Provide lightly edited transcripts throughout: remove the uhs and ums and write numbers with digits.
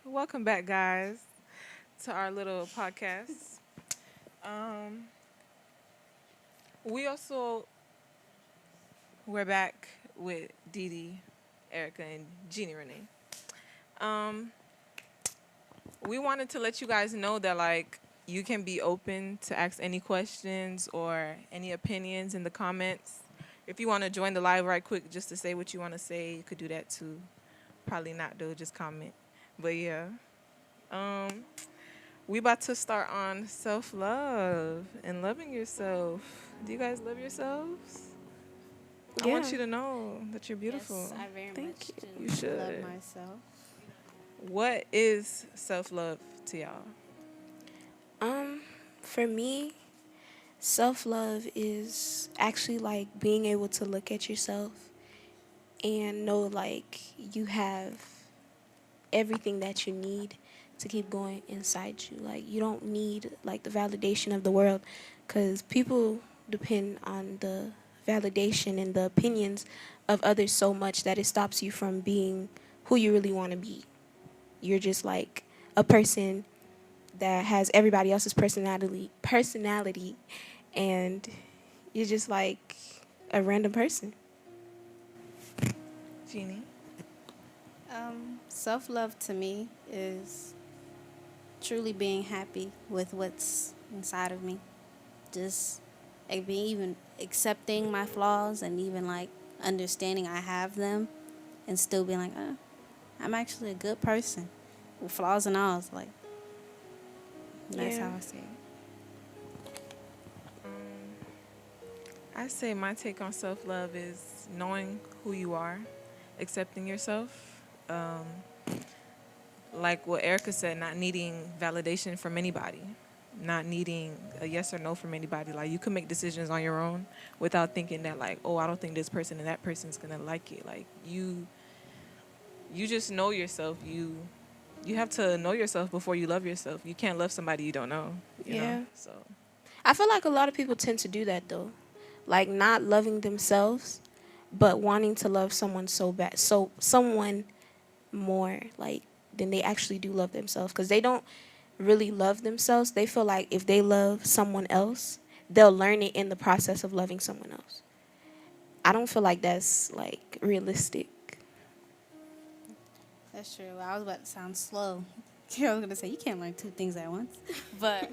Welcome back, guys, to our little podcast. Um, we also we're back with Dee'Dee, Erika, and Ginnie Renee. Um, we wanted to let you guys know that you can be open to ask any questions or any opinions in the comments. If you want to join the live right quick, just to say what you want to say, you could do that too. Probably not though, just comment. But yeah. Um, We about to start on self-love and loving yourself. Do you guys love yourselves? I Yeah. want you to know that you're Yes, beautiful. I very Thank much you. You do love should. myself. What is self-love to y'all? Um, for me, self-love is actually like being able to look at yourself and know like you have everything that you need to keep going inside you. Like you don't need like the validation of the world cuz people depend on the validation and the opinions of others so much that it stops you from being who you really want to be. You're just like a person that has everybody else's personality and you're just like a random person. Jeannie? Self love to me is truly being happy with what's inside of me. Just being even accepting my flaws and even like understanding I have them and still being like, I'm actually a good person with flaws and all. It's like, that's Yeah. how I see it. I say my take on self-love is knowing who you are, accepting yourself. Um, like what Erica said, not needing validation from anybody, not needing a yes or no from anybody. Like you can make decisions on your own without thinking that oh, I don't think this person and that person's gonna like it. Like you just know yourself. You have to know yourself before you love yourself. You can't love somebody you don't know. You know. Yeah. So I feel like a lot of people tend to do that though. Like not loving themselves but wanting to love someone so bad. So someone more like than they actually do love themselves cuz they don't really love themselves. They feel like if they love someone else, they'll learn it in the process of loving someone else. I don't feel like that's like realistic. That's true. I was about to sound slow. I was gonna say you can't learn two things at once, but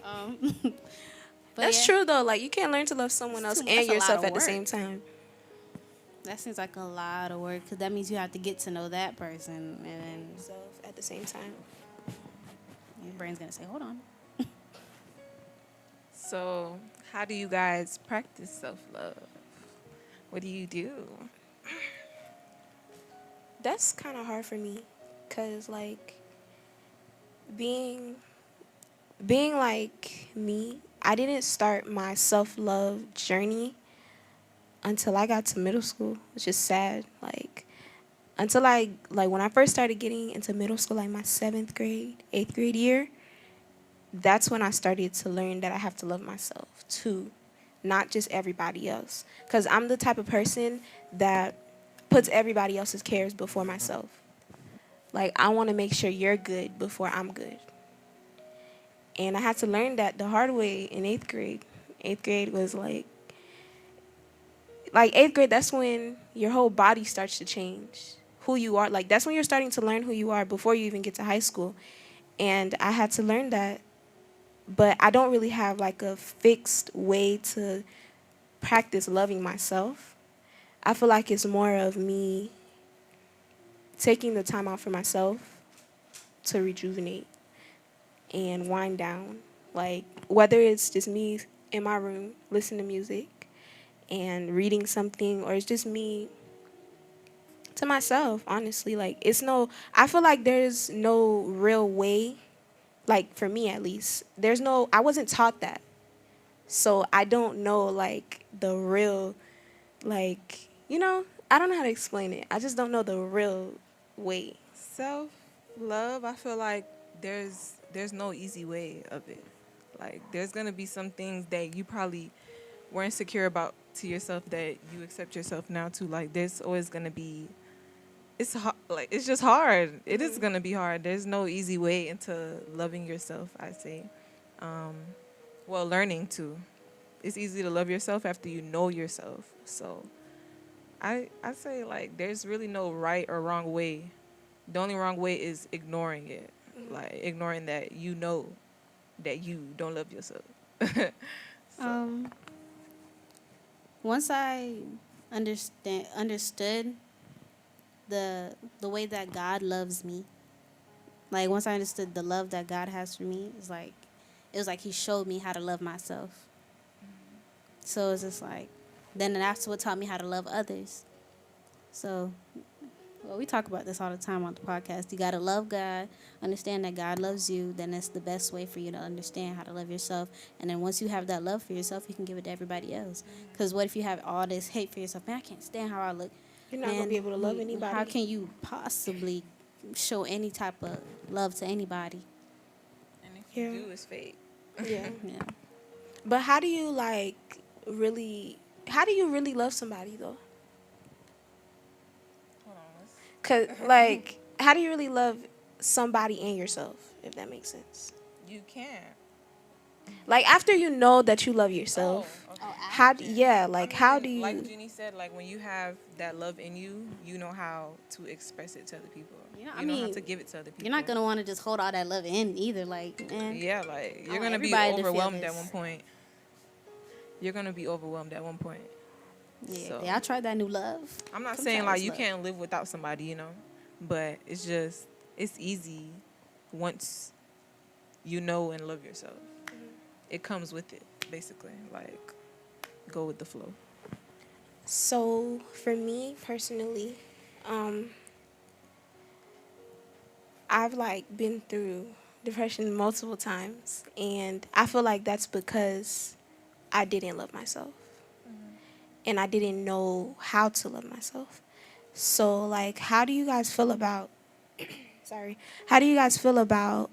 but That's yeah, true though. Like you can't learn to love someone it's else too. and That's a lot yourself of at the work. same time. That seems like a lot of work because that means you have to get to know that person, and then Self at the same time. your brain's gonna say, "Hold on." so how do you guys practice self-love? What do you do? That's kind of hard for me cuz like being being like me, I didn't start my self-love journey until I got to middle school, which is sad. Like until I like when I first started getting into middle school, like my 7th grade, 8th grade year, that's when I started to learn that I have to love myself too, not just everybody else. Because I'm the type of person that puts everybody else's cares before myself. Like, I want to make sure you're good before I'm good. And I had to learn that the hard way in 8th grade. 8th grade was like 8th grade, that's when your whole body starts to change. Who you are. Like, that's when you're starting to learn who you are before you even get to high school. And I had to learn that, but I don't really have like a fixed way to practice loving myself. I feel like it's more of me taking the time out for myself to rejuvenate and wind down. Like whether it's just me in my room listening to music and reading something or it's just me to myself, honestly. Like it's no I feel like there's no real way, like for me at least. There's no I wasn't taught that. So I don't know like the real like, I don't know how to explain it. I just don't know the real way. Self love, I feel like there's no easy way of it. Like there's gonna be some things that you probably were insecure about to yourself that you accept yourself now to. Like there's always gonna be like it's just hard. It is gonna be hard. There's no easy way into loving yourself, I say. Um, well, learning to. It's easy to love yourself after you know yourself. So I say like there's really no right or wrong way. The only wrong way is ignoring it. Like ignoring that you know that you don't love yourself. So Um, once I understood the way that God loves me, like once I understood the love that God has for me, it was like He showed me how to love myself. So it's just like, then that's what taught me how to love others. So, well, we talk about this all the time on the podcast. You gotta love God, understand that God loves you. Then that's the best way for you to understand how to love yourself. And then once you have that love for yourself, you can give it to everybody else. Because what if you have all this hate for yourself? Man, I can't stand how I look. You're not gonna be Man, able to love anybody. how can you possibly show any type of love to anybody? and if Yeah. you do, it's fake. Yeah. Yeah. But how do you like really? How do you really love somebody though? Hold on. Cause like, how do you really love somebody and yourself? If that makes sense. You can. Like after you know that you love yourself, Okay. how? Yeah. Like I how mean, do you? like Ginny said, like when you have that love in you, you know how to express it to other people. You know, You know how to give it to other people. You're not gonna want to just hold all that love in either. Like, man, Yeah, like I you're want gonna be everybody to feel overwhelmed at this. one point. You're gonna be overwhelmed at one point. Yeah, So I tried that new love. I'm not Come saying try like this you love. can't live without somebody, but it's easy once you know and love yourself. It comes with it, basically. Like go with the flow. So for me personally, um, I've like been through depression multiple times, and I feel like that's because I didn't love myself, and I didn't know how to love myself. So like, how do you guys feel about? Sorry, how do you guys feel about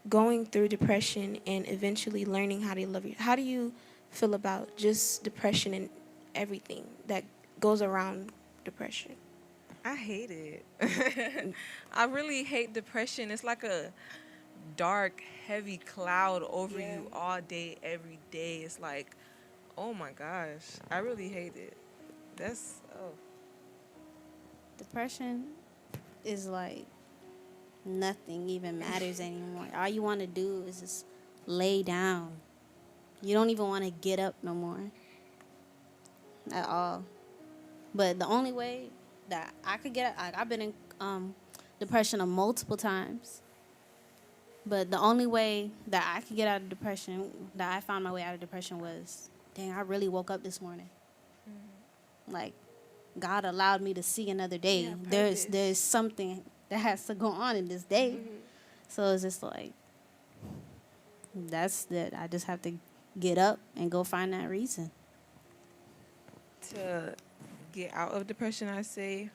going through depression and eventually learning how to love you? How do you feel about just depression and everything that goes around depression? I hate it. I really hate depression. It's like a dark, heavy cloud over Yeah. you all day, every day. It's like, oh my gosh, I really hate it. That's Depression is like nothing even matters anymore. All you want to do is just lay down. You don't even want to get up no more at all. But the only way that I could get, like, I've been in depression multiple times. But the only way that I could get out of depression, that I found my way out of depression was, dang, I really woke up this morning. Like, God allowed me to see another day. Yeah, there's purpose. there's something that has to go on in this day. So it's just like, that's that. I just have to get up and go find that reason. to get out of depression. I say,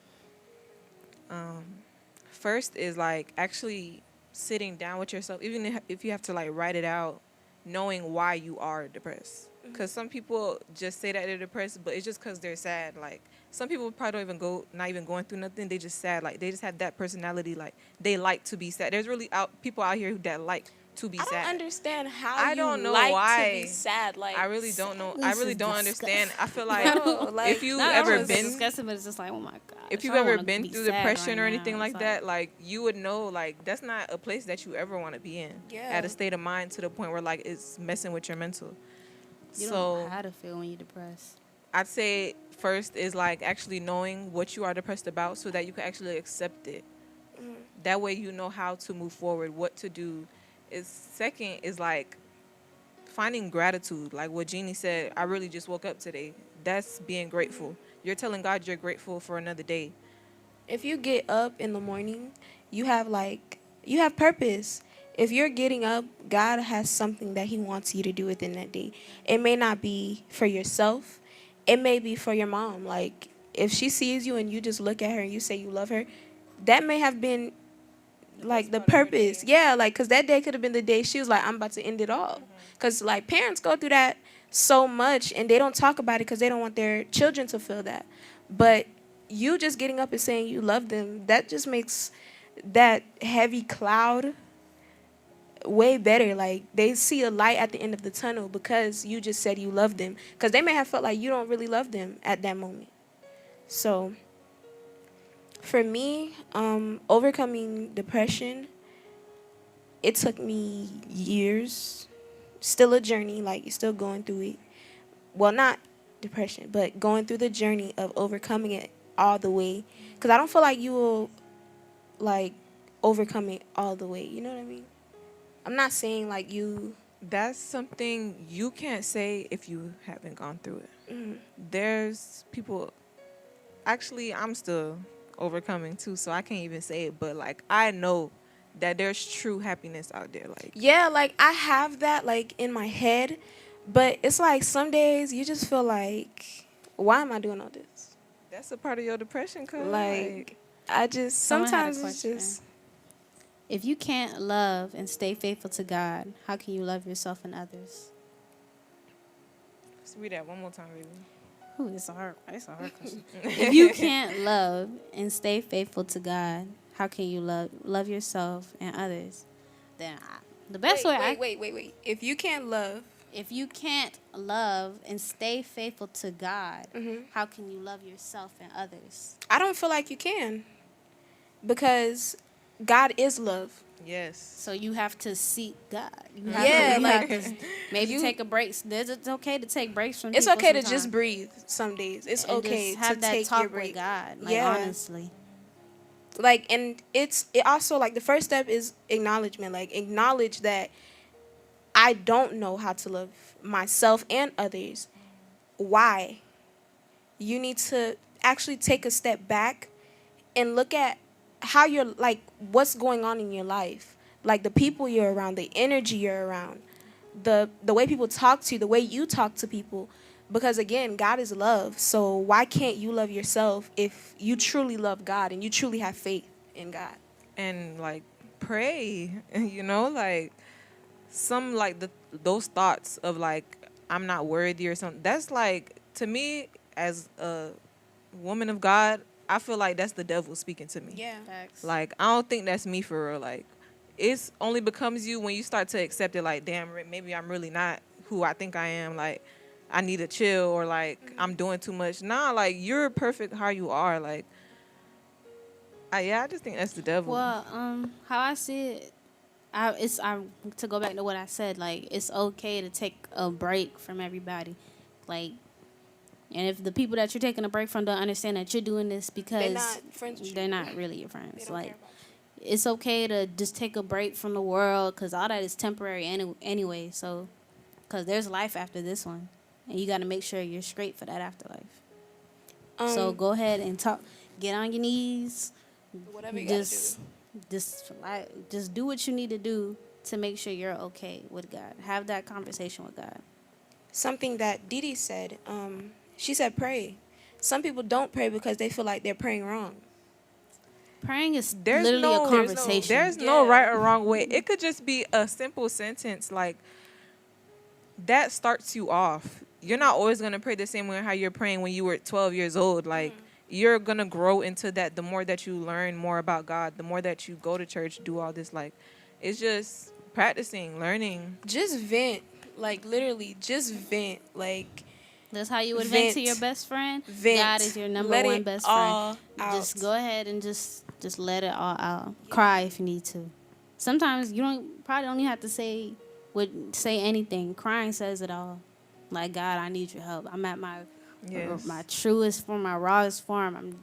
first is like actually sitting down with yourself, even if you have to like write it out, knowing why you are depressed. Because some people just say that they're depressed, but it's just because they're sad. Like some people probably don't even not even going through nothing. They just sad. Like they just have that personality. Like they like to be sad. There's really people out here that like to be I sad. don't understand how I you don't know like why. to be sad. Like I really don't know. I Sadness really is don't understand. I feel like Bro, like, if you've Not ever only is it been disgusting, but it's just like, oh my god. if you've I don't ever wanna been be through sad depression right or now. anything It's like that, like you would know like that's not a place that you ever want to be in. Yeah. At a state of mind to the point where like it's messing with your mental. You don't So know how to feel when you're depressed. I'd say first is like actually knowing what you are depressed about so that you can actually accept it. That way you know how to move forward, what to do. Is second is like finding gratitude. Like what Jeannie said, I really just woke up today. That's being grateful. You're telling God you're grateful for another day. if you get up in the morning, you have purpose. If you're getting up, God has something that He wants you to do within that day. It may not be for yourself. It may be for your mom. Like if she sees you and you just look at her and you say you love her, that may have been like the best part of her purpose. day. Yeah, like because that day could have been the day she was like, I'm about to end it all. Because like parents go through that so much and they don't talk about it because they don't want their children to feel that. But you just getting up and saying you love them, that just makes that heavy cloud way better. Like, they see a light at the end of the tunnel because you just said you love them. Because they may have felt like you don't really love them at that moment. So, for me, overcoming depression, it took me years. Still a journey, like, you're still going through it. Well, not depression, but going through the journey of overcoming it all the way. Because I don't feel like you will, like, overcome it all the way. You know what I mean? I'm not saying, like, you... That's something you can't say if you haven't gone through it. Mm, There's people, actually, I'm still overcoming too, so I can't even say it, but like, I know that there's true happiness out there. Like, yeah, like, I have that, like, in my head. But it's like some days you just feel like, why am I doing all this? that's a part of your depression, cause Like, I just... Someone had a Sometimes it's question. just... If you can't love and stay faithful to God, how can you love yourself and others? let's read that one more time, baby. Ooh, it's a hard question. If you can't love and stay faithful to God, how can you love yourself and others? Then the best way wait. If you can't love... if you can't love and stay faithful to God, Mhm. how can you love yourself and others? I don't feel like you can. Because God is love. Yes. So you have to seek God. You Yeah, you like, have to maybe you- take a break. It's okay to take breaks from It's people okay to sometimes. just breathe some days. It's And okay just have to that take talk your break. with God. Like, Yeah. honestly. Like, and it also, like, the first step is acknowledgement. Like, acknowledge that I don't know how to love myself and others. Why? You need to actually take a step back and look at how you're, like, what's going on in your life. Like, the people you're around, the energy you're around, the way people talk to you, the way you talk to people. Because, again, God is love. So why can't you love yourself if you truly love God and you truly have faith in God? And like, pray, like, some, like, those thoughts of like, I'm not worthy or something, that's like, to me, as a woman of God, I feel like that's the devil speaking to me. Yeah. Facts. Like, I don't think that's me for real. Like, it's only becomes you when you start to accept it. Like, damn, maybe I'm really not who I think I am. Like, I need to chill, or like, I'm doing too much. Nah, like, you're perfect how you are. Like, I just think that's the devil. Well, how I see it, I to go back to what I said. Like, it's okay to take a break from everybody, like, and if the people that you're taking a break from don't understand that you're doing this because They're not friends with you. they're not really your They friends. don't Like, care about you. it's okay to just take a break from the world because all that is temporary anyway. So, because there's life after this one, and you got to make sure you're straight for that afterlife. So go ahead and talk. Get on your knees. Whatever you gotta Just, just do what you need to do to make sure you're okay with God. Have that conversation with God. Something that Dee'Dee said, she said pray. Some people don't pray because they feel like they're praying wrong. Praying is There's literally no a conversation. There's no Yeah. right or wrong way. It could just be a simple sentence like that starts you off. You're not always gonna pray the same way how you're praying when you were 12 years old. Like, you're gonna grow into that. The more that you learn more about God, the more that you go to church, do all this. Like, it's just practicing, learning. Just vent. Like, literally, just vent. Like, That's how you would vent to Vent. your best friend. Vent. God is your number Let one it best all friend. Just out. go ahead and just let it all out. Cry if you need to. Sometimes you probably don't even have to say anything. Crying says it all. Like, God, I need your help. I'm at my Yes. my truest form, my rawest form.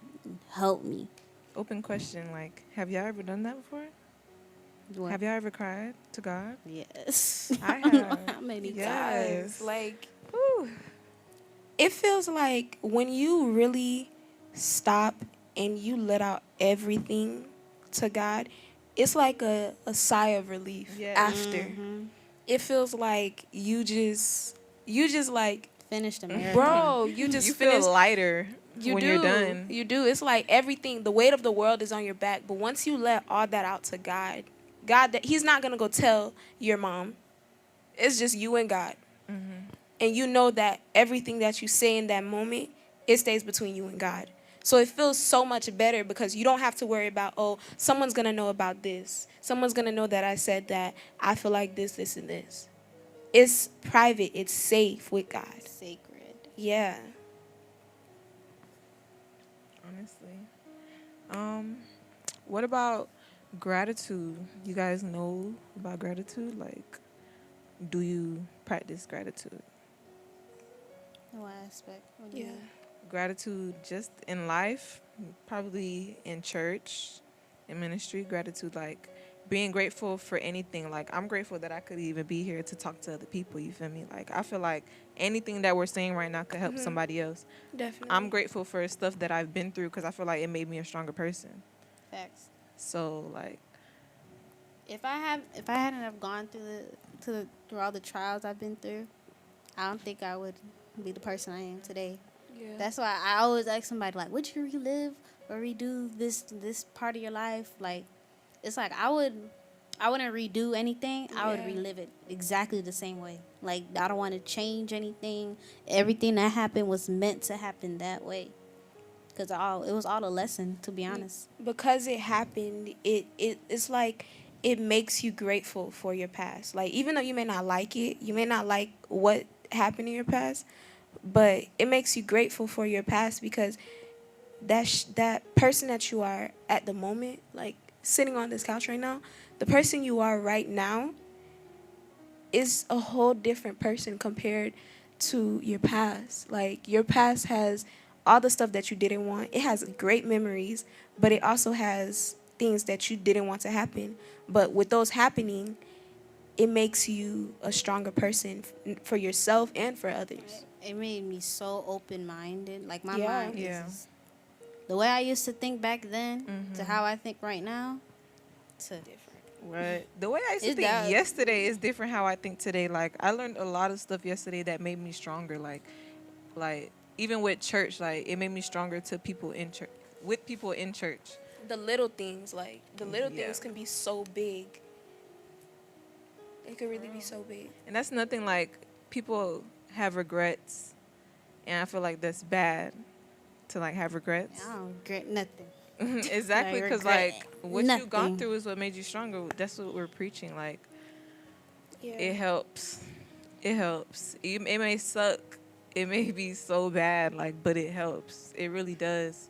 Help me. Open question. Like, have y'all ever done that before? What? Have y'all ever cried to God? Yes. I don't know have. how many Yeah. times. Yes. Like, Whew. it feels like when you really stop and you let out everything to God, it's like a sigh of relief Yes. after. Mhm. It feels like you just like, Finish the marathon. bro, you just You feel finished. lighter You when do. you're done. You do. It's like everything, the weight of the world is on your back. But once you let all that out to God, that He's not gonna go tell your mom. It's just you and God. Mm-hmm. And you know that everything that you say in that moment, it stays between you and God. So it feels so much better because you don't have to worry about, oh, someone's going to know about this. Someone's going to know that I said that I feel like this, and this. It's private. It's safe with God. Sacred. Yeah. Honestly. What about gratitude? You guys know about gratitude? Like, do you practice gratitude? What aspect? What do you Yeah. mean? Gratitude just in life, probably in church, in ministry. Gratitude, like being grateful for anything. Like, I'm grateful that I could even be here to talk to other people. You feel me? Like, I feel like anything that we're saying right now could help somebody else. I'm Definitely. grateful for stuff that I've been through because I feel like it made me a stronger person. Facts. So, like, If I hadn't have gone through all the trials I've been through, I don't think I would be the person I am today. Yeah. That's why I always ask somebody like, would you relive or redo this part of your life? Like, it's like I wouldn't redo anything. I would Yeah. relive it exactly the same way. Like, I don't want to change anything. Everything that happened was meant to happen that way. Cause it was all a lesson, to be honest. Because it happened, it's like it makes you grateful for your past. Like, even though you may not like it, you may not like what happened in your past, but it makes you grateful for your past because that person that you are at the moment, like sitting on this couch right now, the person you are right now is a whole different person compared to your past. Like, your past has all the stuff that you didn't want. It has great memories, but it also has things that you didn't want to happen. But with those happening, it makes you a stronger person for yourself and for others. It made me so open minded. Like, my Yeah. mind Yeah. is the way I used to think back then to how I think right now. To what the way I used to It's think that- yesterday is different how I think today. Like, I learned a lot of stuff yesterday that made me stronger. Like even with church, like it made me stronger to people in church, with people in church. The little things, like the little Yeah. things can be so big. It could really be so big. And that's nothing. Like, people have regrets, and I feel like that's bad to like have regrets. I don't regret nothing. Exactly, Like, because regret like what you gone nothing. through is what made you stronger. That's what we're preaching. Like, Yeah. it helps. It helps. It may suck. It may be so bad, like, but it helps. It really does.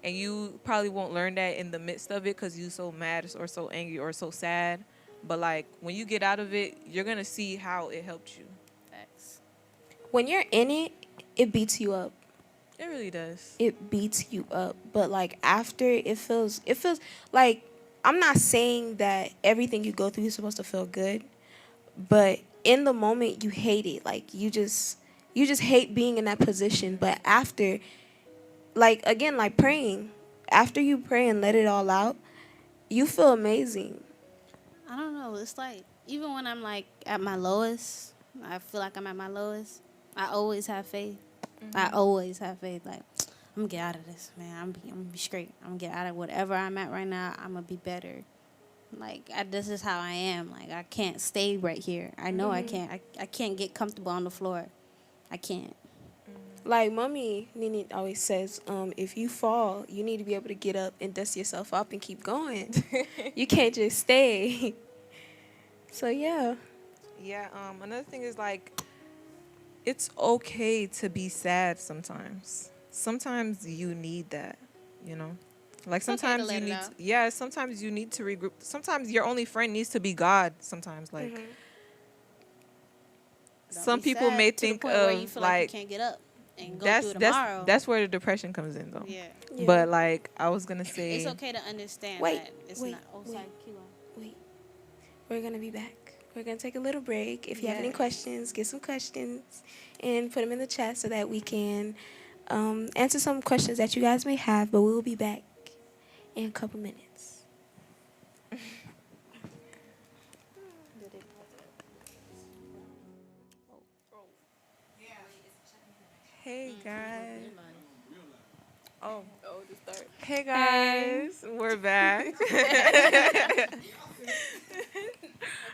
And you probably won't learn that in the midst of it because you so mad or so angry or so sad. But like when you get out of it, you're gonna see how it helped you. Facts. When you're in it, it beats you up. It really does. It beats you up. But like after, it feels like, I'm not saying that everything you go through is supposed to feel good, but in the moment you hate it. Like, you just hate being in that position. But after, like, again, like praying, after you pray and let it all out, you feel amazing. I don't know. It's like, even when I'm like at my lowest, I feel like I'm at my lowest. I always have faith. I always have faith. Like, I'm gonna get out of this, man. I'm gonna be straight. I'm gonna get out of whatever I'm at right now. I'm gonna be better. Like, this is how I am. Like, I can't stay right here. I know I can't. I can't get comfortable on the floor. I can't. Like mommy Nini always says, if you fall, you need to be able to get up and dust yourself up and keep going. You can't just stay. So yeah. Yeah. Another thing is like, it's okay to be sad sometimes. Sometimes you need that, you know. Like It's okay to sometimes let you it need, out. yeah. Sometimes you need to regroup. Sometimes your only friend needs to be God. Sometimes, like, Don't some be people sad may to the think point where you of feel like you like can't get up and go that's through that's tomorrow. that's where the depression comes in though. Yeah. Yeah. But like I was gonna say, It's okay to understand Wait, that it's wait, not. Oh, wait. sorry, keep on. Wait, we're gonna be back. We're gonna take a little break. If you have any Yes. questions, get some questions and put them in the chat so that we can answer some questions that you guys may have. But we will be back in a couple minutes. hey guys. Oh, hey guys, we're back.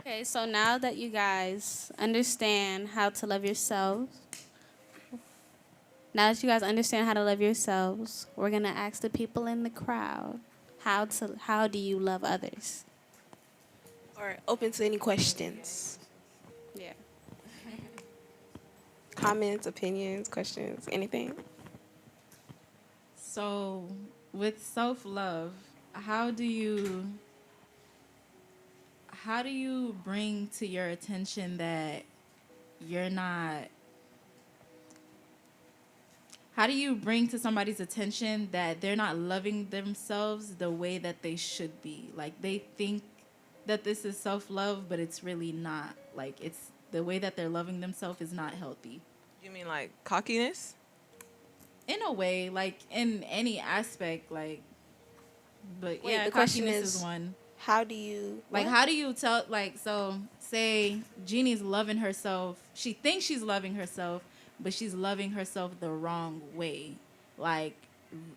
Okay, so now that you guys understand how to love yourselves, Now that you guys understand how to love yourselves, we're gonna ask the people in the crowd how do you love others? Or open to any questions, Yeah. comments, opinions, questions, anything. So, with self-love, how do you how do you bring to your attention that you're not how do you bring to somebody's attention that they're not loving themselves the way that they should be? Like they think that this is self-love, but it's really not. Like it's the way that they're loving themselves is not healthy. You mean like cockiness? In a way, like in any aspect, like but Wait, yeah, the question cockiness is is, one. how do you Like, what? how do you tell, like, so say Jeannie's loving herself. She thinks she's loving herself, but she's loving herself the wrong way. Like,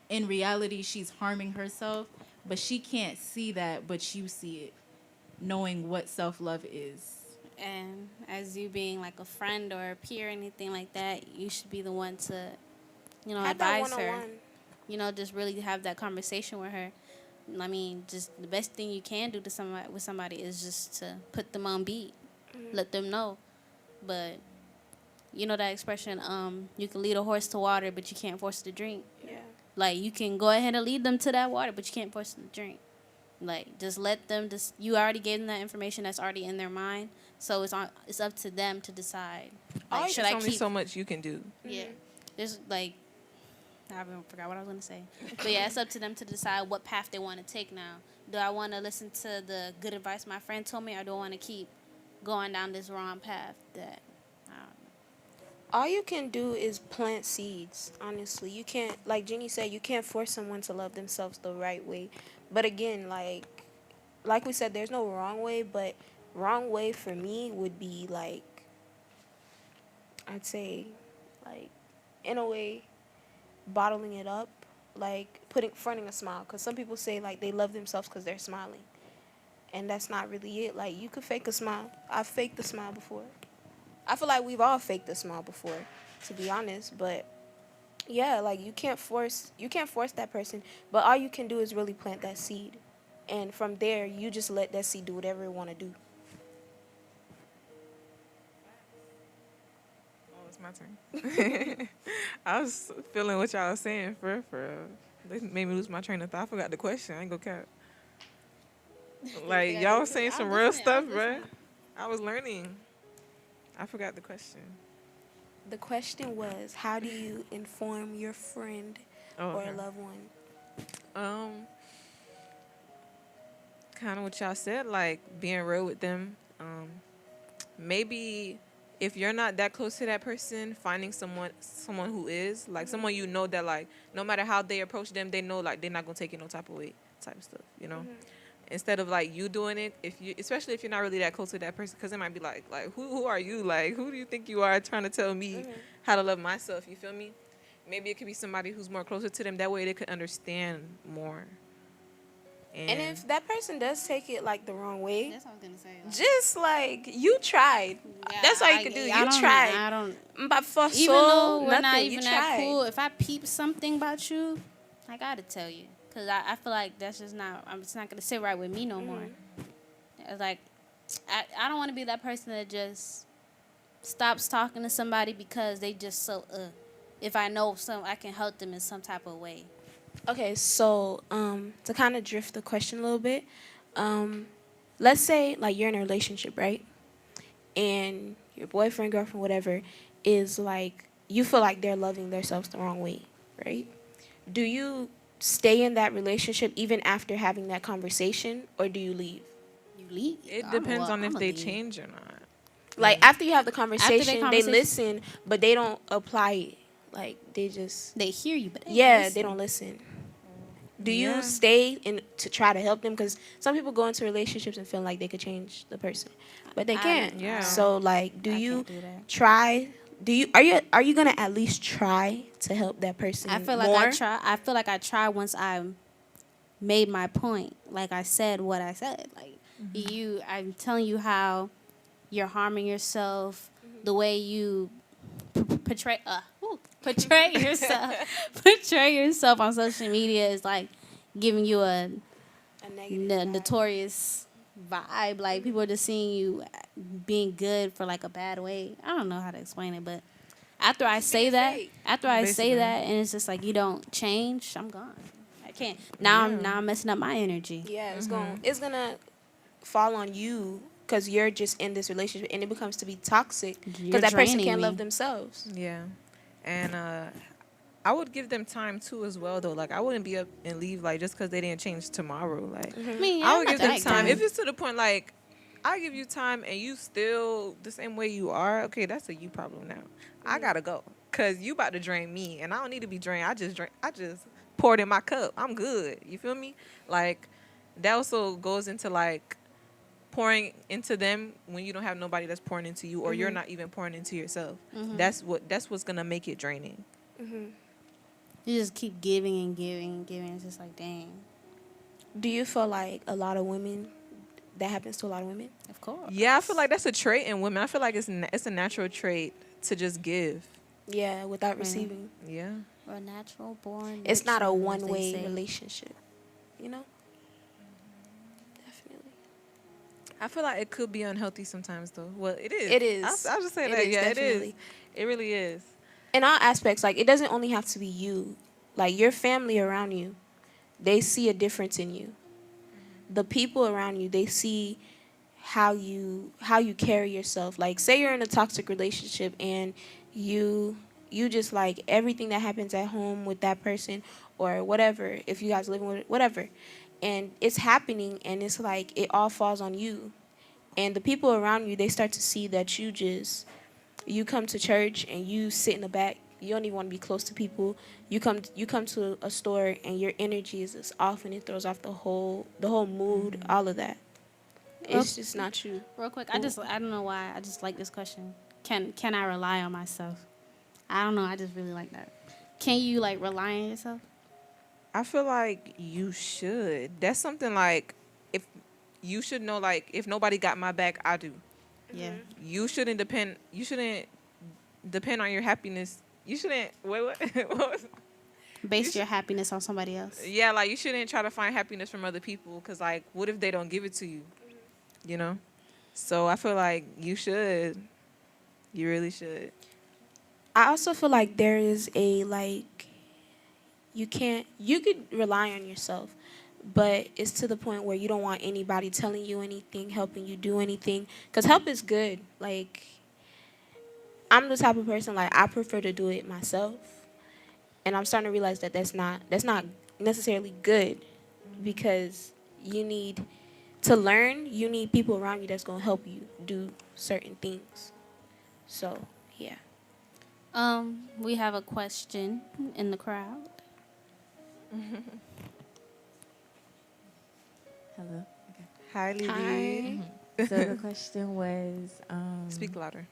in reality, she's harming herself, but she can't see that, but you see it, knowing what self love is. And as you being like a friend or a peer or anything like that, you should be the one to, Have that advise one on her. one. Just really have that conversation with her. I mean, just the best thing you can do to somebody with somebody is just to put them on beat, let them know. But you know that expression, you can lead a horse to water, but you can't force it to drink. Yeah. Like you can go ahead and lead them to that water, but you can't force them to drink. Like just let them. Just you already gave them that information that's already in their mind, so it's up to them to decide. Like should There's I only keep? so much you can do. Yeah, there's like I even forgot what I was gonna say. But yeah, it's up to them to decide what path they want to take now. Do I want to listen to the good advice my friend told me, or do I want to keep going down this wrong path? That All you can do is plant seeds, honestly. You can't, like Ginny said, you can't force someone to love themselves the right way. But again, like we said, there's no wrong way, but wrong way for me would be like, I'd say, like, in a way, bottling it up, like fronting a smile. Because some people say like they love themselves because they're smiling, and that's not really it. Like you could fake a smile. I've faked a smile before. I feel like we've all faked a smile before, to be honest. But yeah, like you can't force that person. But all you can do is really plant that seed, and from there you just let that seed do whatever it want to do. Oh, it's my turn. I was feeling what y'all was saying for real. They made me lose my train of thought. I forgot the question. I ain't gonna cap. Like Yeah, y'all was saying I some was real listening, I stuff, was bruh. listening. I was learning. I forgot the question. The question was, how do you inform your friend Oh, or okay. a loved one? Um, kind of what y'all said, like being real with them. Maybe if you're not that close to that person, finding someone who is, like someone you know that like no matter how they approach them, they know like they're not gonna take it no type of way, type of stuff, you know. Instead of like you doing it, especially if you're not really that close to that person, because it might be like who are you, like who do you think you are trying to tell me how to love myself? You feel me? Maybe it could be somebody who's more closer to them. That way they could understand more. And if that person does take it like the wrong way, That's what I was gonna say. Like, just like you tried. yeah, That's all you can do. I You don't, tried. I don't. But for Even though we're nothing. not You even that tried. cool, if I peep something about you, I gotta tell you, cause I feel like that's just not. It's not gonna sit right with me no more. It's like I don't want to be that person that just stops talking to somebody because they just so if I know I can help them in some type of way. Okay, so to kind of drift the question a little bit, let's say like you're in a relationship, right? And your boyfriend, girlfriend, whatever, is like you feel like they're loving themselves the wrong way, right? Do you stay in that relationship even after having that conversation, or do you leave? You leave. it depends on if they change or not. Like after you have the After the conversation, they listen, but they don't apply it. Like they just they hear you, but they don't listen. Do you Yeah. stay in to try to help them? Because some people go into relationships and feel like they could change the person, but they can't. Yeah. So like, do I you can't do that. try? Do you are you gonna at least try to help that person? I feel like more? I try. I feel like I try once I made my point. Like I said what I said. Like I'm telling you how you're harming yourself. The way you portray. portraying yourself, portraying yourself on social media is like giving you a A negative vibe. notorious vibe. Like people are just seeing you being good for like a bad way. I don't know how to explain it, but after I say Basically. that, and it's just like you don't change, I'm gone. I can't. Yeah. Now I'm messing up my energy. Yeah, it's gonna fall on you because you're just in this relationship, and it becomes to be toxic because You're that person draining can't love me. themselves. Yeah. And I would give them time too as well though. Like I wouldn't be up and leave like just because they didn't change tomorrow. Like I mean, yeah, I I'm would not give them that time. guy. If it's to the point like I give you time and you still the same way you are, okay, that's a you problem now. I gotta go because you about to drain me, and I don't need to be drained. I just poured in my cup. I'm good. You feel me? Like that also goes into like pouring into them when you don't have nobody that's pouring into you, or you're not even pouring into yourself. That's what's gonna make it draining. You just keep giving and giving and giving. It's just like, dang. Do you feel like a lot of women that happens to a lot of women? Of course. Yeah, I feel like that's a trait in women. I feel like it's a natural trait to just give. Yeah, without Right. receiving. Yeah. We're natural born. It's not a nurturers, they one-way say. relationship. You know? Definitely. I feel like it could be unhealthy sometimes, though. Well, it is. It is. I'll just say It that. is, Yeah, definitely. it is. It really is. In all aspects, like it doesn't only have to be you. Like your family around you, they see a difference in you. The people around you, they see how you carry yourself. Like say you're in a toxic relationship and you just like everything that happens at home with that person or whatever, if you guys living with it, whatever. And it's happening and it's like it all falls on you. And the people around you, they start to see that you come to church and you sit in the back. You don't even want to be close to people. You come to a store and your energy is just off and it throws off the whole mood, all of that. It's just not you. Real quick, I don't know why. I just like this question. Can I rely on myself? I don't know. I just really like that. Can you like rely on yourself? I feel like you should. That's something like if you should know, like if nobody got my back, I do. Yeah. You shouldn't depend. You shouldn't depend on your happiness. You shouldn't. Wait, what? What was- Base your happiness on somebody else. yeah, like you shouldn't try to find happiness from other people. Cause like, what if they don't give it to you? You know. So I feel like you should. You really should. I also feel like there is a like you could rely on yourself, but it's to the point where you don't want anybody telling you anything, helping you do anything, cuz help is good. Like I'm the type of person like I prefer to do it myself, and I'm starting to realize that that's not necessarily good because you need to learn, you need people around you that's going to help you do certain things. So, yeah. We have a question in the crowd. Hello. Hi, Lily. Hi. So the question was, Speak louder.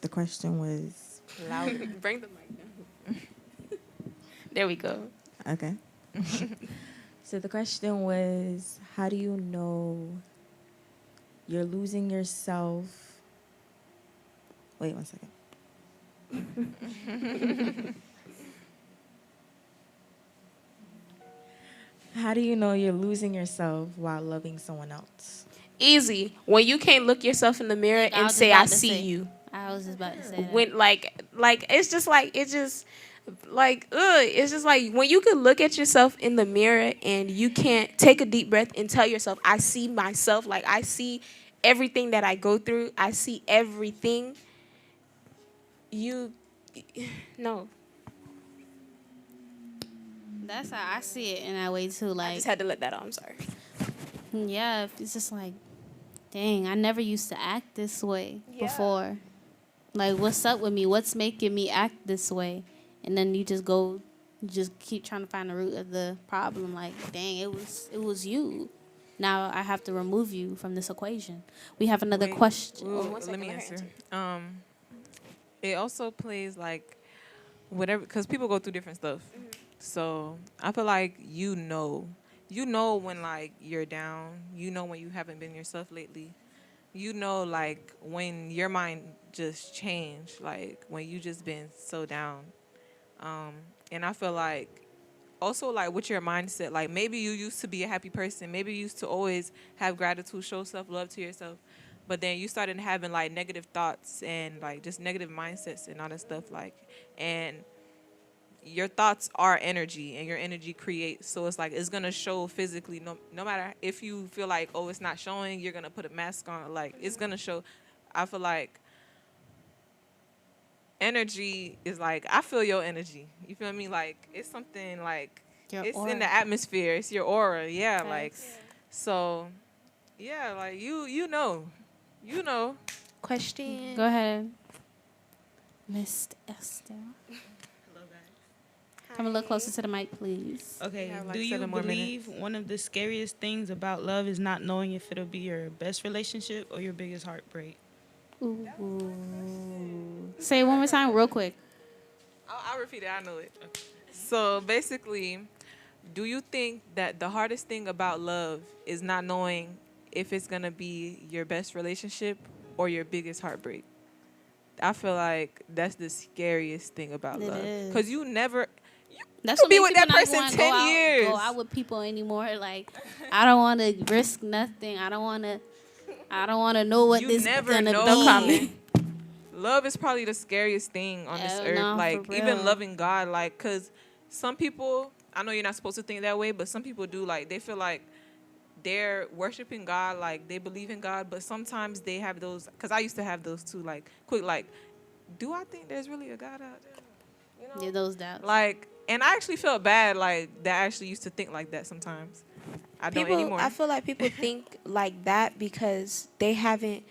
the question was, Louder. Bring the mic down. There we go. okay. So the question was, how do you know you're losing yourself? Wait 1 second. How do you know you're losing yourself while loving someone else? Easy. When you can't look yourself in the mirror I and was say just I about to see say. you. I was just about to say that. When like it's just like it's just like when you can look at yourself in the mirror and you can't take a deep breath and tell yourself I see myself, like I see everything that I go through, I see everything. You no. That's how I see it in that way too. I Like, just had to let that out. I'm sorry. yeah, if it's just like, dang, I never used to act this way before. Like, what's up with me? What's making me act this way? And then you just keep trying to find the root of the problem. Like, dang, it was you. Now I have to remove you from this equation. We have another Wait, question. ooh, one let second, me let her answer. answer. It also plays like whatever, because people go through different stuff. So I feel like you know when like you're down. You know when you haven't been yourself lately. You know like when your mind just changed. Like when you just been so down. Um, and I feel like also like with your mindset, like maybe you used to be a happy person, maybe you used to always have gratitude, show self love to yourself, but then you started having like negative thoughts and like just negative mindsets and all that stuff, like, and your thoughts are energy and your energy creates, so it's like it's gonna show physically, no matter if you feel like, oh, it's not showing, you're gonna put a mask on, like it's gonna show. I feel like energy is like, I feel your energy, you feel me, like it's something like Your it's in aura. the atmosphere, it's your aura, yeah, like, Facts. so yeah, like you know. Question. Go ahead, Miss Esther. Come a little closer to the mic, please. We Okay, have like do you 7 more minutes. believe one of the scariest things about love is not knowing if it'll be your best relationship or your biggest heartbreak? Ooh. Say it one more time, real quick. I'll repeat it, I know it. So basically, do you think that the hardest thing about love is not knowing if it's gonna be your best relationship or your biggest heartbreak? I feel like that's the scariest thing about It love, is. cause you never That's could what be makes with me that not person want to 10 years. go out with people anymore. Like, I don't want to risk nothing. I don't want to know what You this never gonna know. No be. comment. Love is probably the scariest thing on this earth. No, for Like even real. loving God, like, cause some people, I know you're not supposed to think that way, but some people do. Like they feel like they're worshiping God, like they believe in God, but sometimes they have those. Cause I used to have those too. Like quick, like, do I think there's really a God out there? You know, Yeah, those doubts. like, and I actually felt bad, like that I actually used to think like that sometimes. I don't People, anymore. I feel like people think like that because they haven't.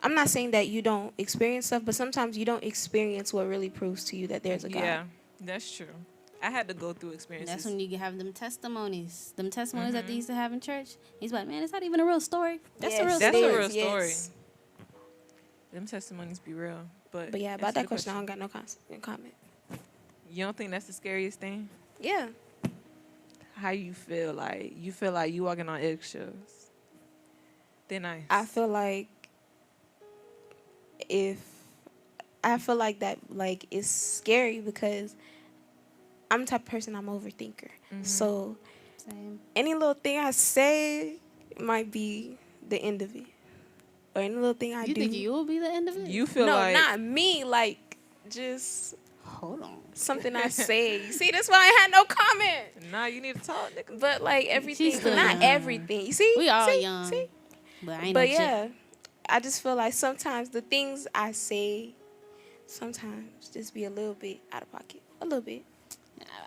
I'm not saying that you don't experience stuff, but sometimes you don't experience what really proves to you that there's a God. Yeah, that's true. I had to go through And experiences. that's when you can have them testimonies. Them testimonies that they Mm-hmm. used to have in church. He's like, man, it's not even a real story. That's a Yes, real it That's story. a real is, story. yes. Them testimonies be real, but But yeah, about answer that the question, I don't got no comment. You don't think that's the scariest thing? Yeah. How you feel? Like you feel like you walking on eggshells? They're nice. I feel like if I feel like that, like it's scary because I'm the type of person, I'm an overthinker. Mhm. So Same. any little thing I say might be the end of it, or any little thing I You do. think you will be the end of it? You feel no, like not me. Like just Hold on. something I say. You see, that's why I had no comment. nah. You need to talk, nigga. But like everything, still not young. everything. You see, We all see? young. See? But I ain't But no chick. yeah, I just feel like sometimes the things I say, sometimes just be a little bit out of pocket, a little bit.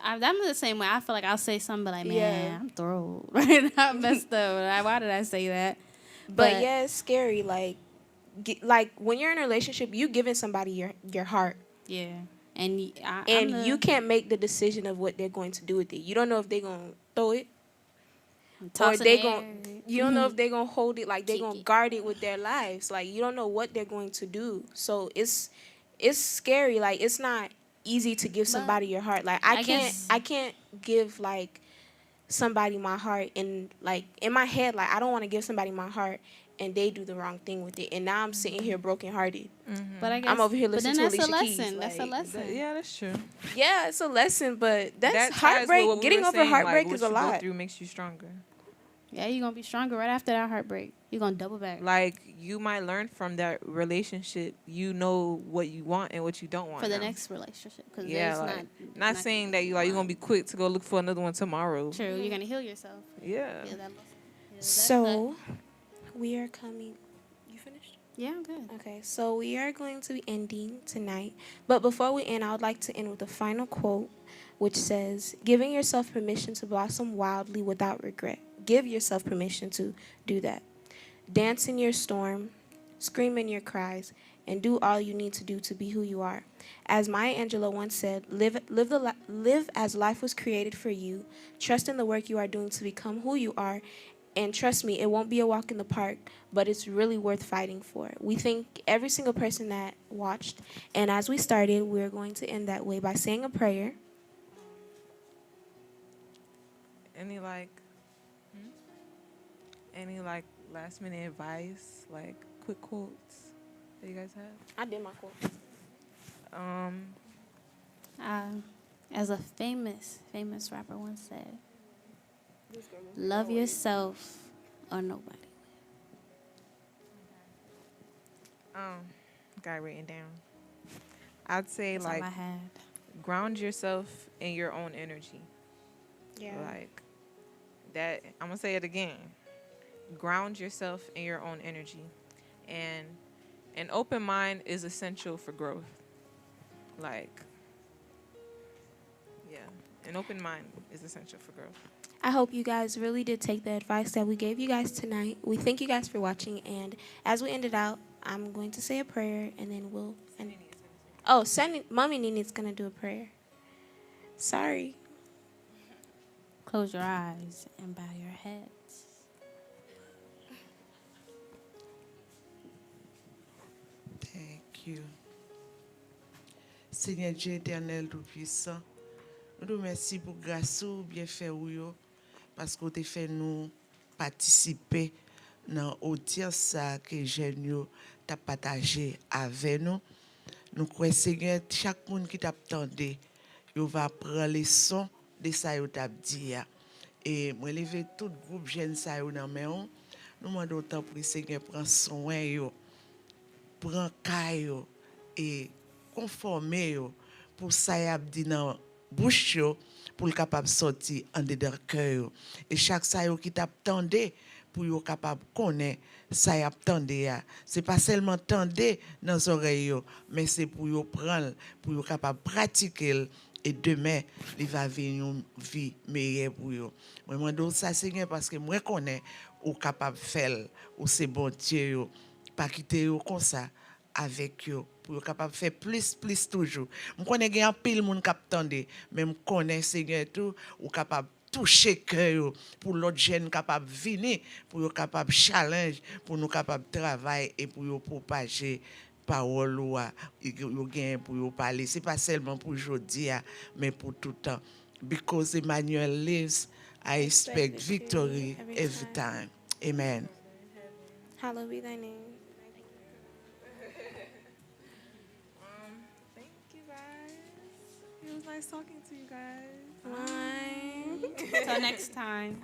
I'm the same way. I feel like I'll say something, but like, man, Yeah. I'm thrown. Right? I messed up. Like, why did I say that? But yeah, it's scary. Like when you're in a relationship, you giving somebody your heart, Yeah. And and you can't make the decision of what they're going to do with it. You don't know if they're gonna throw it, or they gon' you don't know if they're gonna hold it, like they're Kick gonna it. guard it with their lives. Like you don't know what they're going to do. So it's scary. Like it's not easy to give somebody your heart. Like I guess- I can't give like somebody my heart, and like in my head, like I don't want to give somebody my heart and they do the wrong thing with it, and now I'm sitting here brokenhearted. But I guess, I'm over here but then listening to that's a Alicia Keys, lesson. That's a like, lesson. Yeah, that's true. Yeah, it's a lesson, but that's That ties with heartbreak. what we Getting were over saying, heartbreak like, is what a you go lot. through makes you stronger. Yeah, you're gonna be stronger right after that heartbreak. You're gonna double back Like you might learn from that relationship. You know what you want and what you don't want for the now. next relationship. Because Yeah, there's like, not not saying that you're gonna be quick to go look for another one tomorrow. true. You're gonna heal yourself. Yeah. Yeah, that, So we are coming. You finished? yeah, I'm good. Okay, so we are going to be ending tonight. But before we end, I would like to end with a final quote, which says, giving yourself permission to blossom wildly without regret. Give yourself permission to do that. Dance in your storm, scream in your cries, and do all you need to do to be who you are. As Maya Angelou once said, live as life was created for you. Trust in the work you are doing to become who you are. And trust me, it won't be a walk in the park, but it's really worth fighting for. We thank every single person that watched. And as we started, we're going to end that way by saying a prayer. Any like last minute advice, like quick quotes that you guys have? I did my quote. Uh, As a famous rapper once said, love yourself or nobody. Um, got written down. I'd say That's all like I had. ground yourself in your own energy. Yeah. Like that. I'm gonna say it again. Ground yourself in your own energy, and an open mind is essential for growth. Like, yeah, an open mind is essential for growth. I hope you guys really did take the advice that we gave you guys tonight. We thank you guys for watching, and as we end it out, I'm going to say a prayer, and then we'll. And oh, Mommy Nini's gonna do a prayer. Sorry. Close your eyes and bow your heads. Thank you. Seigneur Dieu éternel tout-puissant, nous te remercions pour grâce ou bien fait ou yo, parce que tu fait nous participer dans l'audience ça que jeune yo t'a partagé avec nous. Nous croyons Seigneur chaque monde qui t'a attendu, yo va prendre les sons de ça yo t'a dit ya. Et moi lever tout groupe jeune ça yo dans main. Nous demandons autant pour Seigneur prend soin yo. Prend caillou et conformer yo pour ça y a dit dans bouche yo pour le capable sortir en dedans cœur et chaque ça yo qui t'attendait pour yo capable connaître ça y attendait ya c'est pas seulement tendre dans oreilles yo mais c'est pour yo prendre pour yo capable pratiquer et demain il va venir une vie meilleure pour yo moi demande ça Seigneur parce que moi connais ou capable faire ou c'est bon Dieu yo pas quitter yo comme ça avec yo pour yo capable faire plus toujours me connais gen un pile monde qui attendait mais me connais Seigneur tout ou capable toucher cœur yo pour l'autre jeune capable venir pour yo capable challenge pour nous capable travailler et pour yo propager parole ou yo gen pour yo parler c'est pas seulement pour aujourd'hui mais pour tout temps because Emmanuel lives I expect victory every time amen. Hallowed be thy name. Thank you guys. It was nice talking to you guys. Bye. Till next time.